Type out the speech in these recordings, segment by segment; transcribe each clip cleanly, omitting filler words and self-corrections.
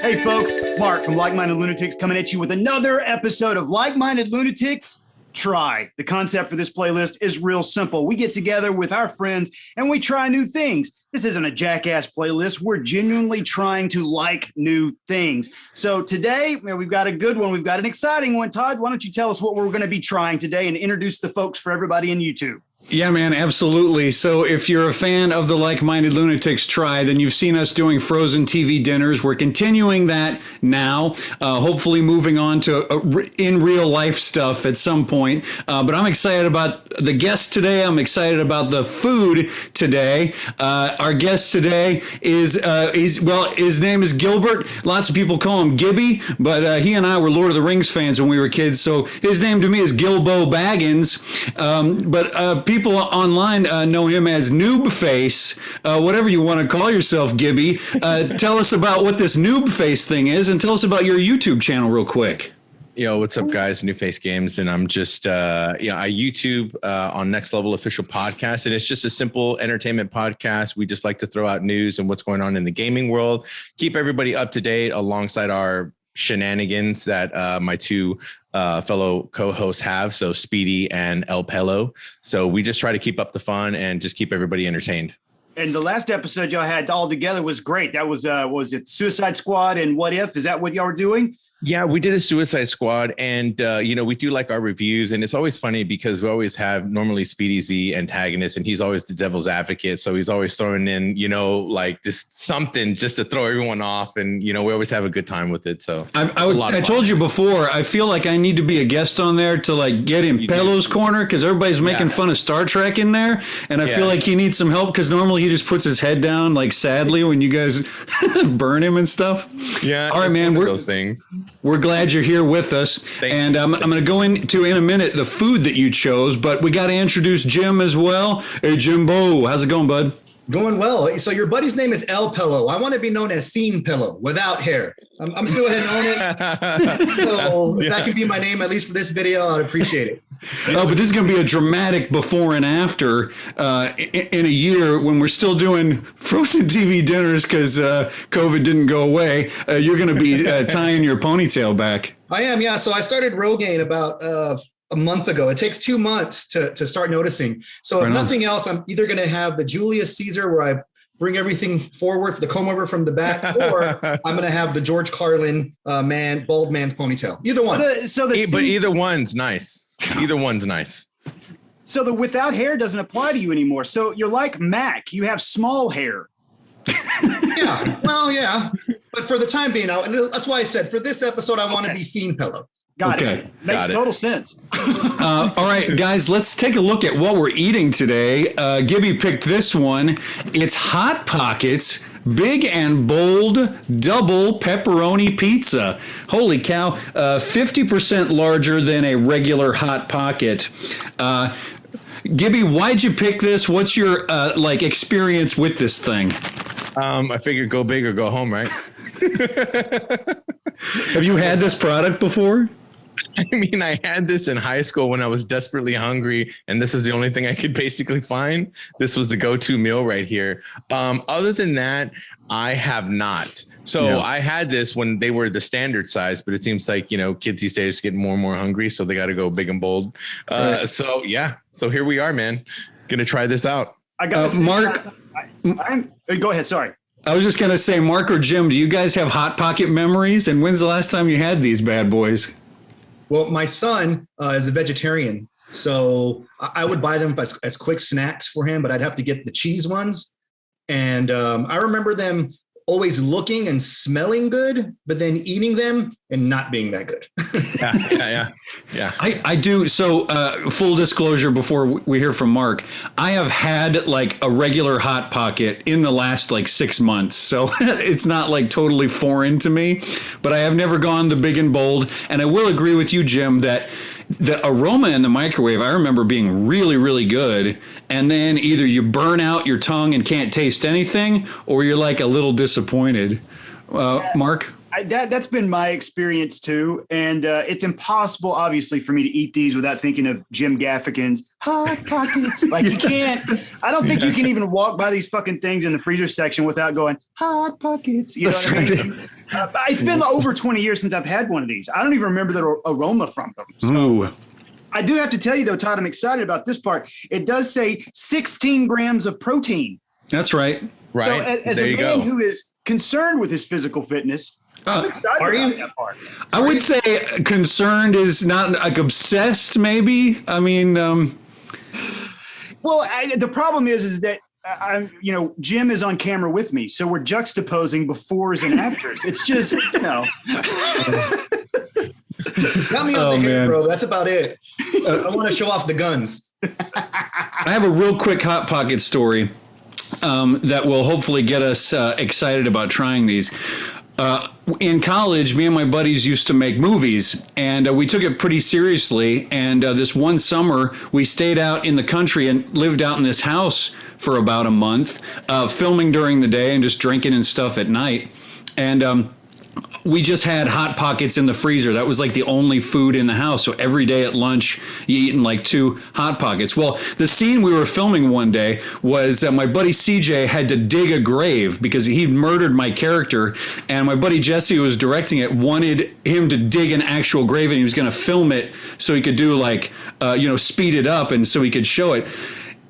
Hey folks, Mark from Like-Minded Lunatics coming at you with another episode of Like-Minded Lunatics TRY. The concept for this playlist is real simple. We get together with our friends and we try new things. This isn't a jackass playlist. We're genuinely trying to like new things. So today, we've got a good one. We've got an exciting one. Todd, why don't you tell us what we're going to be trying today and introduce the folks for everybody in YouTube? Yeah, man, absolutely. So if you're a fan of the Like-Minded Lunatics TRY, then you've seen us doing frozen TV dinners. We're continuing that now, hopefully moving on to in real life stuff at some point. But I'm excited about the guest today. I'm excited about the food today. Our guest today is, his name is Gilbert. Lots of people call him Gibby, but he and I were Lord of the Rings fans when we were kids. So his name to me is Gilbo Baggins. People online know him as NOOBFACE, whatever you want to call yourself, Gibby. Tell us about what this NOOBFACE thing is, and tell us about your YouTube channel real quick. Yo, what's up, guys? NOOBFACEGAMEZ, and I'm just, I YouTube on Next LVL Official Podcast, and it's just a simple entertainment podcast. We just like to throw out news and what's going on in the gaming world, keep everybody up to date alongside our shenanigans that my two fellow co-hosts have, so Speedy and El Pelo. So we just try to keep up the fun and just keep everybody entertained. And the last episode y'all had all together was great. That was it Suicide Squad and What If? Is that what y'all were doing? Yeah, we did a Suicide Squad, and we do like our reviews, and it's always funny because we always have normally Speedy's the antagonist, and he's always the devil's advocate. So he's always throwing in, like just something just to throw everyone off, and we always have a good time with it. So I told you before, I feel like I need to be a guest on there to like get in Pelo's corner because everybody's making fun of Star Trek in there, and I feel like he needs some help because normally he just puts his head down like sadly when you guys burn him and stuff. Yeah, all right, man. Those things. We're glad you're here with us. And I'm going to go into in a minute the food that you chose, but we got to introduce Jim as well. Hey, Jimbo, how's it going, bud? Going well. So your buddy's name is El Pillow. I want to be known as Scene Pillow without hair. I'm still ahead and own it. So if that can be my name, at least for this video, I'd appreciate it. Oh, but this is going to be a dramatic before and after in a year when we're still doing frozen TV dinners because COVID didn't go away. You're going to be tying your ponytail back. I am, yeah. So I started Rogaine about a month ago. It takes 2 months to start noticing. So if nothing else, I'm either going to have the Julius Caesar where I bring everything forward for the comb over from the back, or I'm going to have the George Carlin bald man's ponytail. Either one. But either one's nice. Either one's nice. So the without hair doesn't apply to you anymore. So you're like Mac. You have small hair. Yeah. Well, yeah. But for the time being, that's why I said for this episode, I want to be Scene Pillow. Got it. Makes total sense. All right, guys, let's take a look at what we're eating today. Gibby picked this one. It's Hot Pockets Big and Bold Double Pepperoni Pizza. Holy cow, 50% larger than a regular Hot Pocket. Gibby, why'd you pick this? What's your experience with this thing? I figured go big or go home, right? Have you had this product before? I mean, I had this in high school when I was desperately hungry, and this is the only thing I could basically find. This was the go-to meal right here. Other than that, I have not. So I had this when they were the standard size, but it seems like, kids these days get more and more hungry, so they got to go big and bold. Right. So here we are, man. Gonna try this out. I got Mark. Go ahead. Sorry. I was just gonna say, Mark or Jim, do you guys have Hot Pocket memories? And when's the last time you had these bad boys? Well, my son is a vegetarian, so I would buy them as quick snacks for him, but I'd have to get the cheese ones. And I remember them always looking and smelling good, but then eating them and not being that good. Yeah. I do. So full disclosure before we hear from Mark, I have had like a regular Hot Pocket in the last 6 months. So it's not totally foreign to me, but I have never gone the big and bold. And I will agree with you, Jim, that the aroma in the microwave, I remember being really, really good. And then either you burn out your tongue and can't taste anything, or you're a little disappointed. Mark? That's been my experience too. And it's impossible, obviously, for me to eat these without thinking of Jim Gaffigan's Hot Pockets. Like you can't, I don't think you can even walk by these fucking things in the freezer section without going, Hot Pockets. You know what I mean? It's been over 20 years since I've had one of these. I don't even remember the aroma from them. So. Ooh. I do have to tell you, though, Todd, I'm excited about this part. It does say 16 grams of protein. That's right. Right. So as a man who is concerned with his physical fitness, I'm excited about that part. I would say concerned is not like obsessed, maybe. I mean, well, the problem is that I'm, Jim is on camera with me, so we're juxtaposing befores and afters. It's just, Got me on the hair, bro. That's about it. I want to show off the guns. I have a real quick Hot Pocket story that will hopefully get us excited about trying these. In college, me and my buddies used to make movies, and we took it pretty seriously. And this one summer, we stayed out in the country and lived out in this house for about a month, filming during the day and just drinking and stuff at night. And we just had Hot Pockets in the freezer. That was like the only food in the house. So every day at lunch, you eating like 2 Hot Pockets. Well, the scene we were filming one day was my buddy CJ had to dig a grave because he murdered my character. And my buddy Jesse, who was directing it, wanted him to dig an actual grave, and he was going to film it so he could do like, speed it up and so he could show it.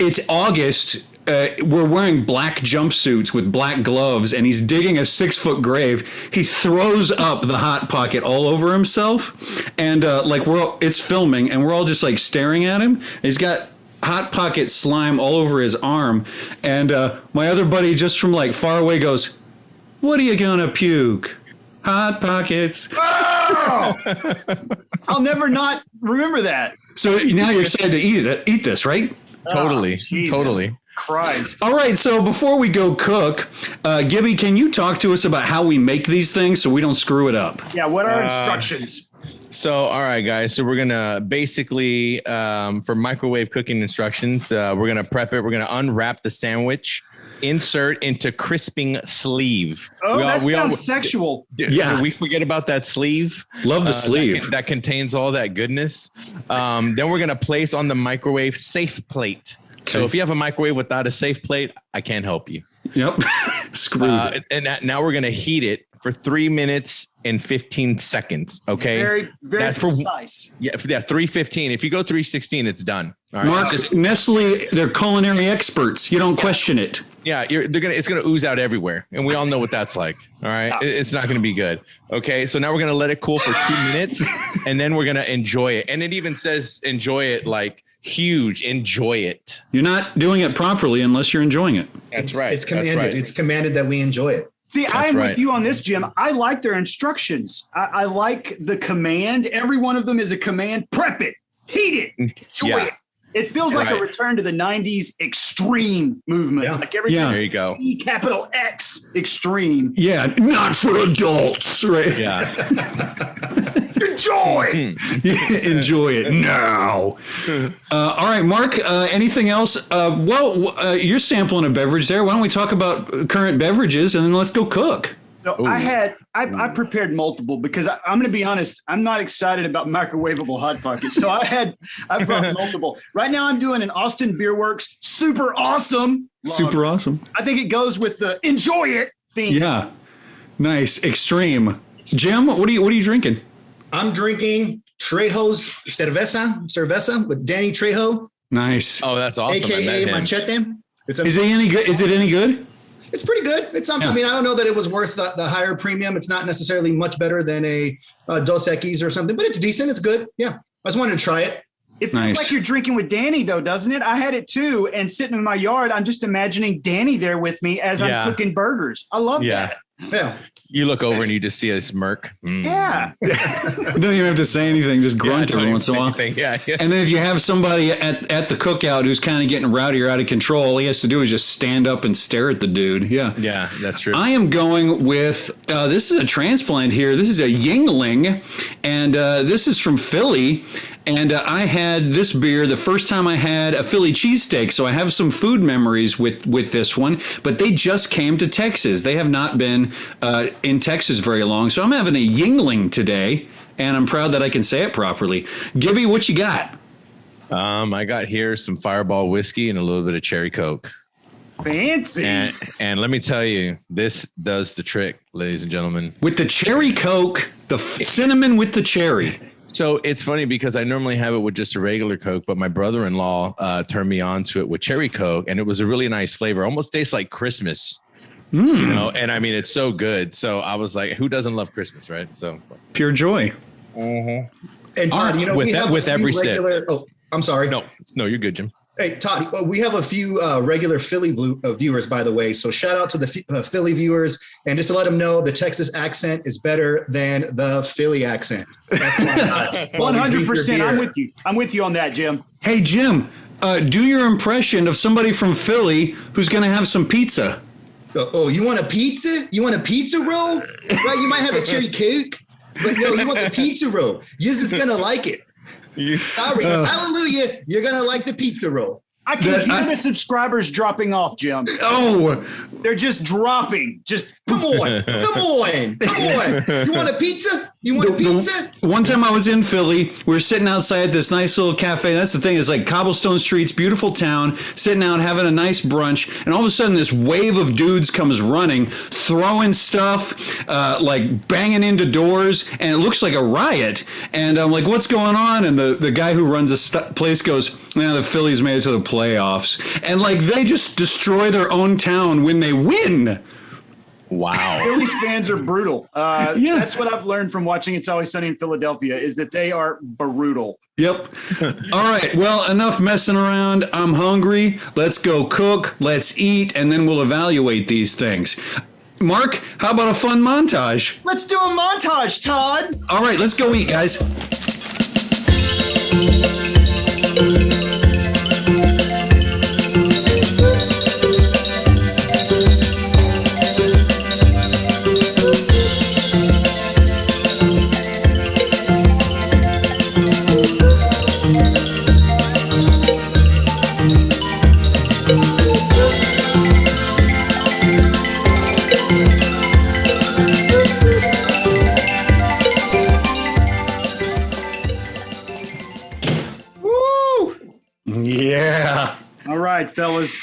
It's August. We're wearing black jumpsuits with black gloves, and he's digging a 6-foot grave. He throws up the Hot Pocket all over himself, and it's filming, and we're all just like staring at him. He's got Hot Pocket slime all over his arm, and my other buddy just from like far away goes, "What are you gonna puke? Hot Pockets." Oh! I'll never not remember that. So now you're excited to eat this, right? Totally. Totally. Christ. All right, so before we go cook, Gibby, can you talk to us about how we make these things so we don't screw it up? Yeah, what are instructions? So, all right, guys. So we're going to basically, for microwave cooking instructions, we're going to prep it. We're going to unwrap the sandwich, insert into crisping sleeve. Oh, that sounds sexual. Yeah. Did we forget about that sleeve? Love the sleeve. That contains all that goodness. Then we're going to place on the microwave safe plate. So if you have a microwave without a safe plate, I can't help you. Yep. Screwed. Now we're going to heat it for 3 minutes and 15 seconds. Okay. Very, very That's precise. 3:15. If you go 3:16, it's done. All right. Mark, Nestle, they're culinary experts. You don't question it. Yeah. It's going to ooze out everywhere. And we all know what that's like. All right. It's not going to be good. Okay. So now we're going to let it cool for 2 minutes, and then we're going to enjoy it. And it even says enjoy it like huge. Enjoy it. You're not doing it properly unless you're enjoying it. That's right. It's commanded. That's right. It's commanded that we enjoy it. See, I'm with you on this, Jim. I like their instructions. I like the command. Every one of them is a command. Prep it, heat it, enjoy it. It feels like a return to the 90s extreme movement. Yeah. Like everything. There you go. E capital X extreme. Yeah, not for adults, right? Yeah. Enjoy. Enjoy it now. All right, Mark, anything else? You're sampling a beverage there. Why don't we talk about current beverages and then let's go cook? So I prepared multiple because I'm going to be honest, I'm not excited about microwavable Hot Pockets. So I brought multiple. Right now I'm doing an Austin Beer Works super awesome. Super awesome. I think it goes with the enjoy it theme. Yeah. Nice. Extreme. Jim, what are you drinking? I'm drinking Trejo's cerveza with Danny Trejo. Nice. Oh, that's awesome. AKA Machete. Is it any good? Is it any good? It's pretty good. It's something. Yeah. I mean, I don't know that it was worth the higher premium. It's not necessarily much better than a Dos Equis or something, but it's decent. It's good. Yeah. I just wanted to try it. It feels like you're drinking with Danny, though, doesn't it? I had it, too. And sitting in my yard, I'm just imagining Danny there with me as I'm cooking burgers. I love that. Yeah. You look over and you just see a smirk. Yeah. Don't even have to say anything. Just grunt every once in a while. Yeah. And then if you have somebody at the cookout who's kind of getting rowdy or out of control, all he has to do is just stand up and stare at the dude. Yeah. Yeah, that's true. I am going with, this is a transplant here. This is a Yingling, and this is from Philly. And I had this beer the first time I had a Philly cheesesteak, so I have some food memories with this one. But they just came to Texas. They have not been in Texas very long, so I'm having a Yingling today, and I'm proud that I can say it properly. Gibby, what you got? I got here some Fireball whiskey and a little bit of cherry Coke. Fancy. And let me tell you, this does the trick, ladies and gentlemen. With the cherry Coke, the cinnamon with the cherry. So it's funny because I normally have it with just a regular Coke, but my brother-in-law turned me on to it with cherry Coke, and it was a really nice flavor. Almost tastes like Christmas, you know. And I mean, it's so good. So I was like, who doesn't love Christmas, right? So pure joy. Mm-hmm. And Todd, you know, with every regular, sip. Oh, I'm sorry. No, you're good, Jim. Hey, Todd, we have a few regular Philly viewers, by the way. So shout out to the Philly viewers. And just to let them know, the Texas accent is better than the Philly accent. 100%. I'm with you on that, Jim. Hey, Jim, do your impression of somebody from Philly who's going to have some pizza. Oh, you want a pizza? You want a pizza roll? Right, you might have a cherry Coke, but you want the pizza roll. You're just going to like it. Sorry, hallelujah, you're going to like the pizza roll. I can hear the subscribers dropping off, Jim. Oh, they're just dropping. Just come on. You want a pizza? You want a pizza? One time I was in Philly, we were sitting outside this nice little cafe. That's the thing, is like cobblestone streets, beautiful town, sitting out having a nice brunch, and all of a sudden this wave of dudes comes running, throwing stuff, like banging into doors, and it looks like a riot. And I'm like, what's going on? And the guy who runs the place goes, the Phillies made it to the playoffs. And like they just destroy their own town when they win. Wow. Phillies fans are brutal. Yeah. That's what I've learned from watching It's Always Sunny in Philadelphia, is that they are brutal. Yep. All right. Well, enough messing around. I'm hungry. Let's go cook. Let's eat. And then we'll evaluate these things. Mark, how about a fun montage? Let's do a montage, Todd. All right. Let's go eat, guys. Yeah. All right, fellas.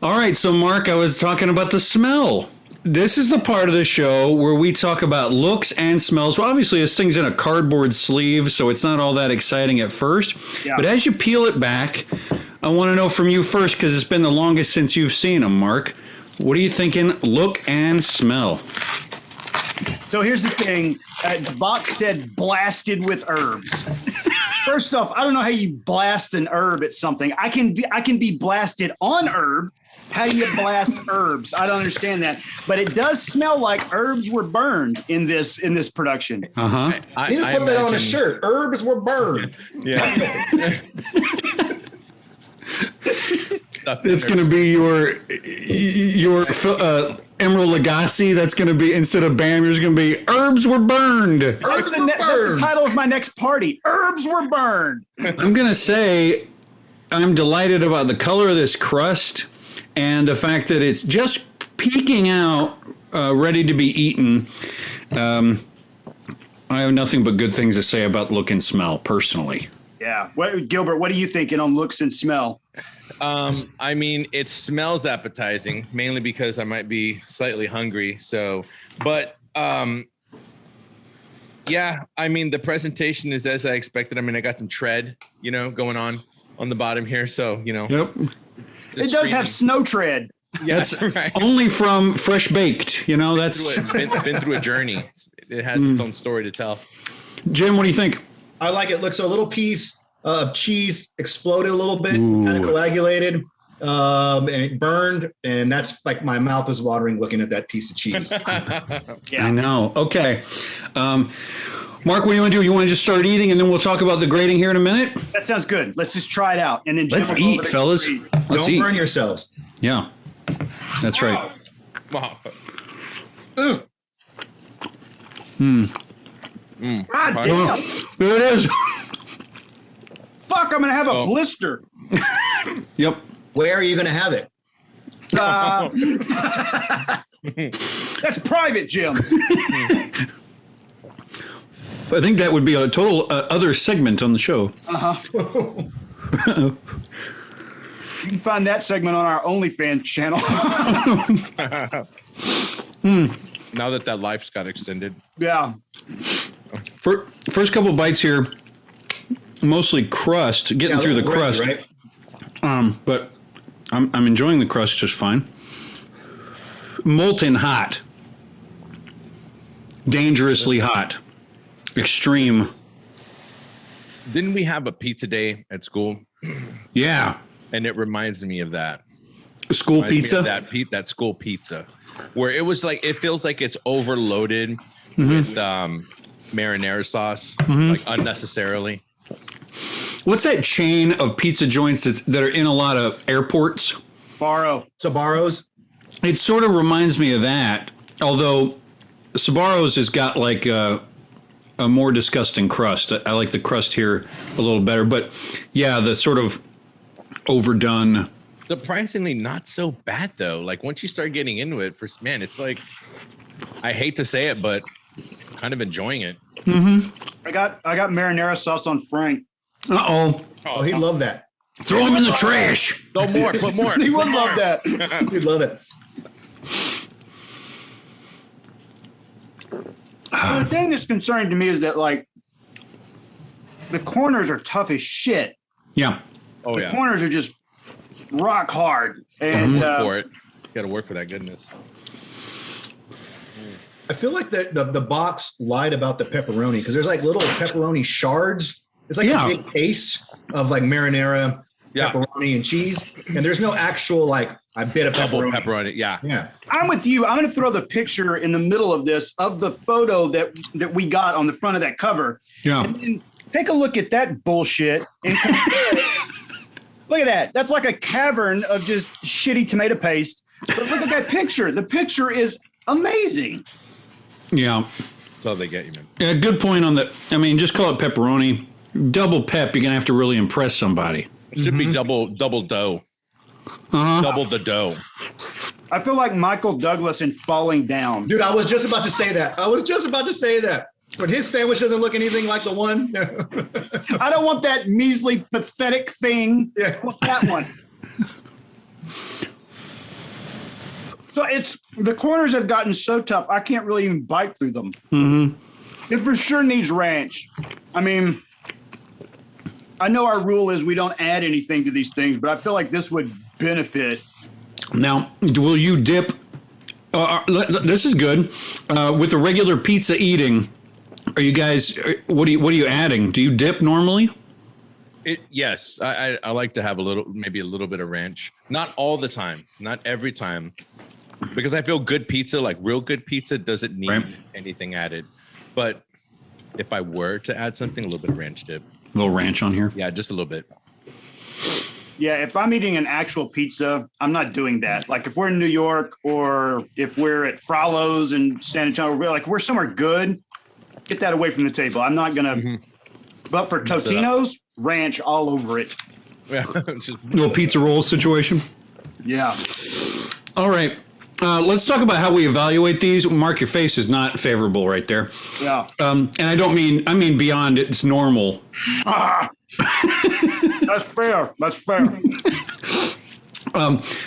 All right. So, Mark, I was talking about the smell. This is the part of the show where we talk about looks and smells. Well, obviously, this thing's in a cardboard sleeve, so it's not all that exciting at first. Yeah. But as you peel it back, I want to know from you first, because it's been the longest since you've seen them, Mark. What are you thinking? Look and smell. So here's the thing. The box said blasted with herbs. First off, I don't know how you blast an herb at something. I can be blasted on herb. How do you blast herbs? I don't understand that. But it does smell like herbs were burned in this production. Uh-huh. You need to put that on a shirt. Herbs were burned. Yeah. It's going to be your Emerald Lagasse. That's going to be, instead of BAM, you're going to be herbs were burned. That's the title of my next party. Herbs were burned. I'm going to say I'm delighted about the color of this crust and the fact that it's just peeking out, ready to be eaten. I have nothing but good things to say about look and smell, personally. Yeah. Gilbert, what are you thinking on looks and smell? I mean, it smells appetizing, mainly because I might be slightly hungry. So, but yeah, I mean, the presentation is as I expected. I mean, I got some tread, going on the bottom here. So, Yep. It does have snow tread. Yeah, that's right. Only from fresh baked, that's been through a journey. It has its own story to tell. Jim, what do you think? I like it. Look, so a little piece of cheese exploded a little bit, kind of coagulated, and it burned. And that's like my mouth is watering looking at that piece of cheese. Yeah. I know. Okay. Mark, what do you want to do? You want to just start eating and then we'll talk about the grading here in a minute? That sounds good. Let's just try it out. And then let's eat, fellas. Let's Don't burn yourselves. Yeah. That's right. Wow. God damn. There it is. Fuck, I'm going to have a blister. Yep. Where are you going to have it? That's private, Jim. I think that would be a total other segment on the show. You can find that segment on our OnlyFans channel. Now that life's got extended. Yeah. First couple bites here, mostly crust, getting through the crust. Right? But I'm enjoying the crust just fine. Molten hot. Dangerously hot. Extreme. Didn't we have a pizza day at school? Yeah. And it reminds me of that. School pizza? That school pizza. Where it was like, it feels like it's overloaded with marinara sauce, like unnecessarily. What's that chain of pizza joints that are in a lot of airports? Sbarro's. It sort of reminds me of that, although Sbarro's has got like a more disgusting crust. I like the crust here a little better, but yeah, the sort of overdone. Surprisingly not so bad though. Like once you start getting into it, it's like, I hate to say it, but kind of enjoying it. I got marinara sauce on Frank. Uh-oh. Oh, he'd love that. Throw him in the trash. Throw more, put more. He would love that. He'd love it. The thing that's concerning to me is that, like, the corners are tough as shit. Yeah. Oh, The corners are just rock hard. And Work for it. Got to work for that goodness. I feel like the box lied about the pepperoni because there's like little pepperoni shards. It's like a big paste of like marinara, pepperoni, and cheese. And there's no actual like a bit of Double pepperoni. pepperoni. Yeah. I'm with you. I'm going to throw the picture in the middle of this of the photo that we got on the front of that cover. Yeah. And then take a look at that bullshit. And look at that. That's like a cavern of just shitty tomato paste. But look at that picture. The picture is amazing. Yeah. That's all they get you, man. Yeah, good point on that. I mean, just call it pepperoni. Double pep, you're going to have to really impress somebody. It should be double dough. Double the dough. I feel like Michael Douglas in Falling Down. Dude, I was just about to say that. But his sandwich doesn't look anything like the one. I don't want that measly, pathetic thing. Yeah. I want that one. So the corners have gotten so tough, I can't really even bite through them. It for sure needs ranch. I mean, I know our rule is we don't add anything to these things, but I feel like this would benefit. Now, will you dip? This is good. With the regular pizza eating, are you guys? What are you adding? Do you dip normally? Yes, I like to have maybe a little bit of ranch. Not all the time, not every time, because I feel good pizza, like real good pizza, doesn't need anything added. But if I were to add something, a little bit of ranch dip. A little ranch on here. Yeah, just a little bit. Yeah, if I'm eating an actual pizza, I'm not doing that. Like if we're in New York or if we're at Frollo's in San Antonio, like we're somewhere good, get that away from the table. I'm not going to. But for Totino's, ranch all over it. Yeah, Little pizza roll situation. Yeah. All right. Let's talk about how we evaluate these. Mark, your face is not favorable right there. Yeah. And I mean beyond it's normal. That's fair. That's fair.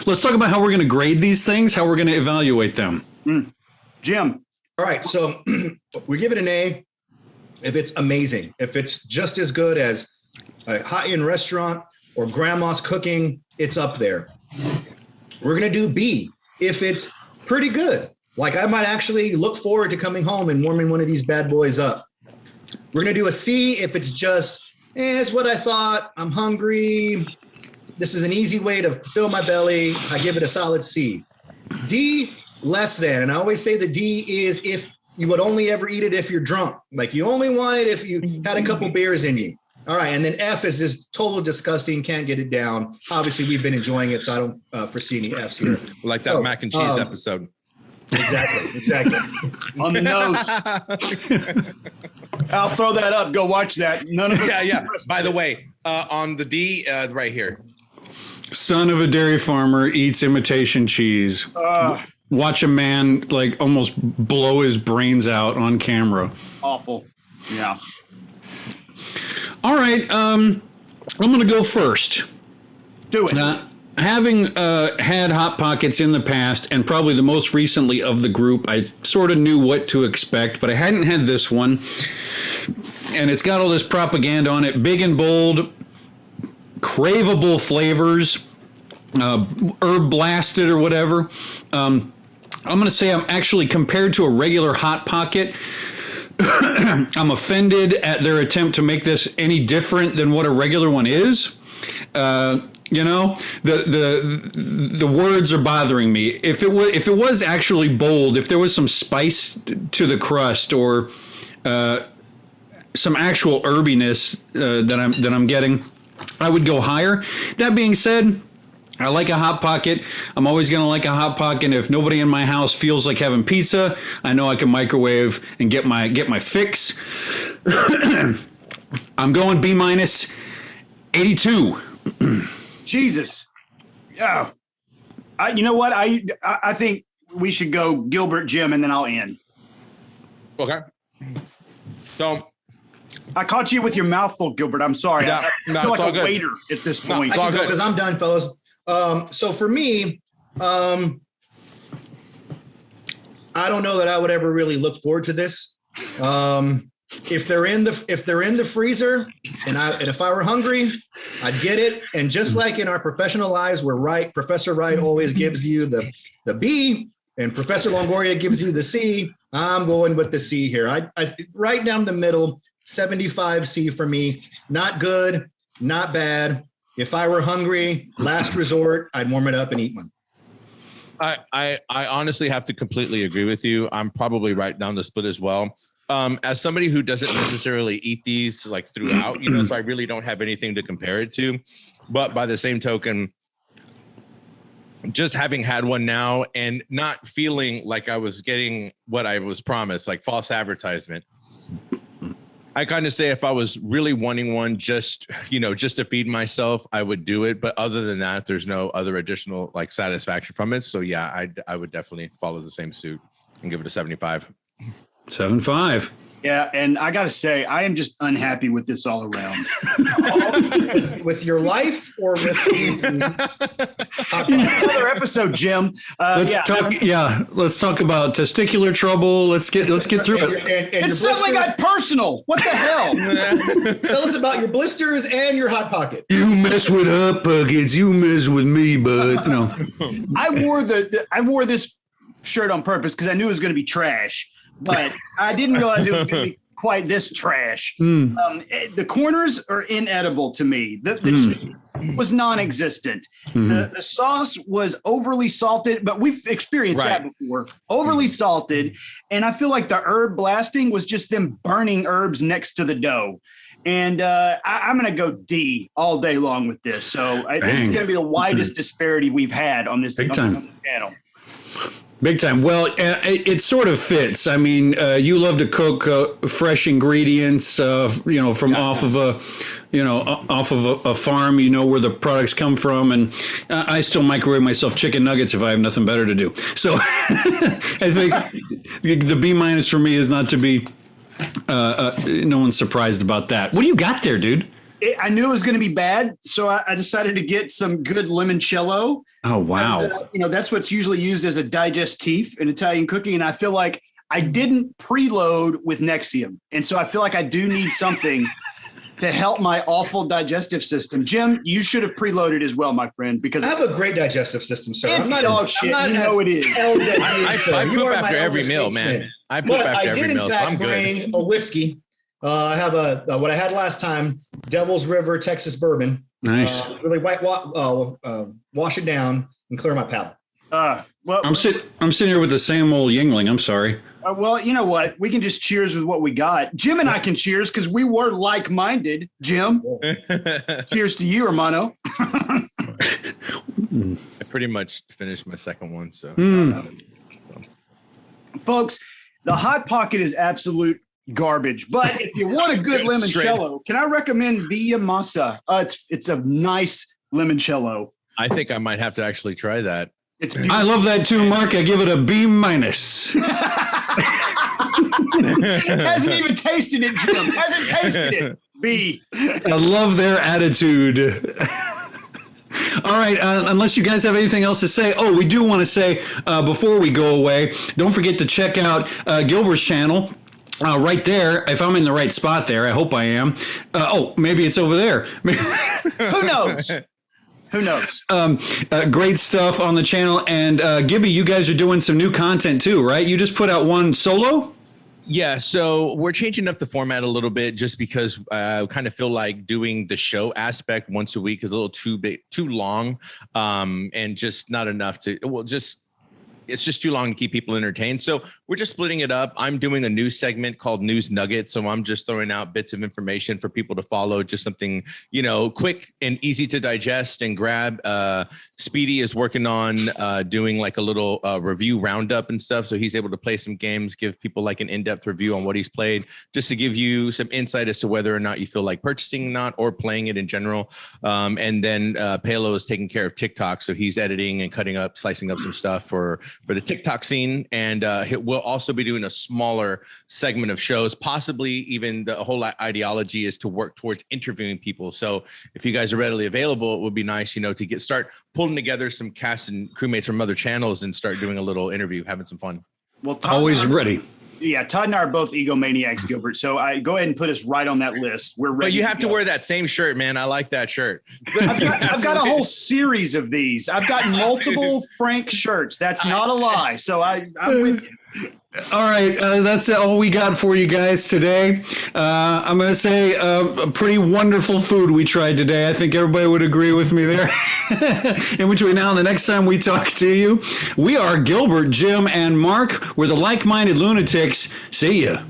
Let's talk about how we're going to grade these things, how we're going to evaluate them. Jim. All right, so we give it an A if it's amazing. If it's just as good as a high-end restaurant or grandma's cooking, it's up there. We're going to do B if it's pretty good. Like I might actually look forward to coming home and warming one of these bad boys up. We're going to do a C if it's just, it's what I thought. I'm hungry. This is an easy way to fill my belly. I give it a solid C. D, less than. And I always say the D is if you would only ever eat it if you're drunk. Like you only want it if you had a couple beers in you. All right. And then F is just total disgusting. Can't get it down. Obviously, we've been enjoying it, so I don't foresee any Fs here. Like that mac and cheese episode. Exactly. On the nose. I'll throw that up. Go watch that. None of it. Yeah. By the way, On the D, right here. Son of a dairy farmer eats imitation cheese. Watch a man like almost blow his brains out on camera. Awful. Yeah. All right. I'm going to go first. Do it. Having had Hot Pockets in the past, and probably the most recently of the group, I sort of knew what to expect, but I hadn't had this one. And it's got all this propaganda on it, big and bold, craveable flavors, herb blasted or whatever. I'm going to say I'm actually, compared to a regular Hot Pocket, I'm offended at their attempt to make this any different than what a regular one is. You know, the words are bothering me. If it was actually bold, if there was some spice to the crust or some actual herbiness that I'm getting, I would go higher. That being said, I like a Hot Pocket. I'm always going to like a Hot Pocket. If nobody in my house feels like having pizza, I know I can microwave and get my fix. I'm going B minus 82. Jesus. Yeah. You know what? I think we should go Gilbert, Jim, and then I'll end. Okay. So I caught you with your mouth full, Gilbert. I'm sorry. Yeah, I feel like a waiter at this point. I can go because I'm done, fellas. So for me, I don't know that I would ever really look forward to this. If they're in the freezer and if I were hungry, I'd get it. And just like in our professional lives, where Professor Wright always gives you the B and Professor Longoria gives you the C, I'm going with the C here. I right down the middle, 75 C for me. Not good, not bad. If I were hungry, last resort, I'd warm it up and eat one. I honestly have to completely agree with you. I'm probably right down the split as well. As somebody who doesn't necessarily eat these like throughout, so I really don't have anything to compare it to. But by the same token, just having had one now and not feeling like I was getting what I was promised, like false advertisement, I kind of say if I was really wanting one just to feed myself, I would do it. But other than that, there's no other additional like satisfaction from it. So yeah, I would definitely follow the same suit and give it a 75. 7.5. Yeah, and I got to say, I am just unhappy with this all around. With your life or with another episode, Jim? Let's talk about testicular trouble. Let's get through it. And suddenly got personal. What the hell? Tell us about your blisters and your Hot Pocket. You mess with Hot Pockets, you mess with me, bud. No, I wore this shirt on purpose because I knew it was going to be trash. But I didn't realize it was going to be quite this trash. The corners are inedible to me. The cheese was non-existent. The sauce was overly salted, but we've experienced that before. Overly salted, and I feel like the herb blasting was just them burning herbs next to the dough. And I'm going to go D all day long with this. So this is going to be the widest disparity we've had on this channel. Big time. Well, it sort of fits. I mean, you love to cook fresh ingredients, from off of a farm. You know where the products come from, and I still microwave myself chicken nuggets if I have nothing better to do. So I think the B minus for me is not to be. No one's surprised about that. What do you got there, dude? I knew it was going to be bad, so I decided to get some good limoncello. Oh, wow. That's what's usually used as a digestif in Italian cooking, and I feel like I didn't preload with Nexium, and so I feel like I do need something to help my awful digestive system. Jim, you should have preloaded as well, my friend, because I have a great digestive system, sir. It's dog shit. You know it is. I poop after every meal, man. I poop after every meal, so I'm good. I did, in fact, bring a whiskey. I have what I had last time, Devil's River Texas bourbon. Nice. Really wash it down and clear my palate. Well, I'm sitting here with the same old Yingling. I'm sorry. Well, you know what? We can just cheers with what we got. Jim and I can cheers because we were like-minded. Jim, cheers to you, hermano. I pretty much finished my second one, so. Folks, the Hot Pocket is absolute Garbage. But if you want a good limoncello, can I recommend Via Masa? It's a nice limoncello. I think I might have to actually try that. It's beautiful. I love that too, Mark. I give it a B-. Hasn't even tasted it, Jim. Hasn't tasted it. B. I love their attitude. All right, unless you guys have anything else to say. Oh, we do want to say before we go away, don't forget to check out Gilbert's channel. Right there, if I'm in the right spot there, I hope I am. Maybe it's over there. Who knows? Who knows? Great stuff on the channel. And Gibby, you guys are doing some new content too, right? You just put out one solo? Yeah, so we're changing up the format a little bit just because I kind of feel like doing the show aspect once a week is a little too long, and just not enough it's just too long to keep people entertained. So we're just splitting it up. I'm doing a news segment called News Nuggets. So I'm just throwing out bits of information for people to follow, just something, quick and easy to digest and grab. Speedy is working on doing like a little review roundup and stuff. So he's able to play some games, give people like an in-depth review on what he's played, just to give you some insight as to whether or not you feel like purchasing or not, or playing it in general. And then Palo is taking care of TikTok. So he's editing and cutting up, slicing up some stuff for the TikTok scene. And we'll also be doing a smaller segment of shows, possibly even the whole ideology is to work towards interviewing people. So if you guys are readily available, it would be nice, to start pulling together some cast and crewmates from other channels and start doing a little interview, having some fun. Well, Todd always ready. Yeah, Todd and I are both egomaniacs, Gilbert. So I go ahead and put us right on that list. We're ready. But you have to wear that same shirt, man. I like that shirt. I've got a whole series of these. I've got multiple Frank shirts. That's not a lie. So I'm with you. All right, that's all we got for you guys today. I'm going to say a pretty wonderful food we tried today. I think everybody would agree with me there. In between now and the next time we talk to you, we are Gilbert, Jim, and Mark. We're the Like-Minded Lunatics. See ya.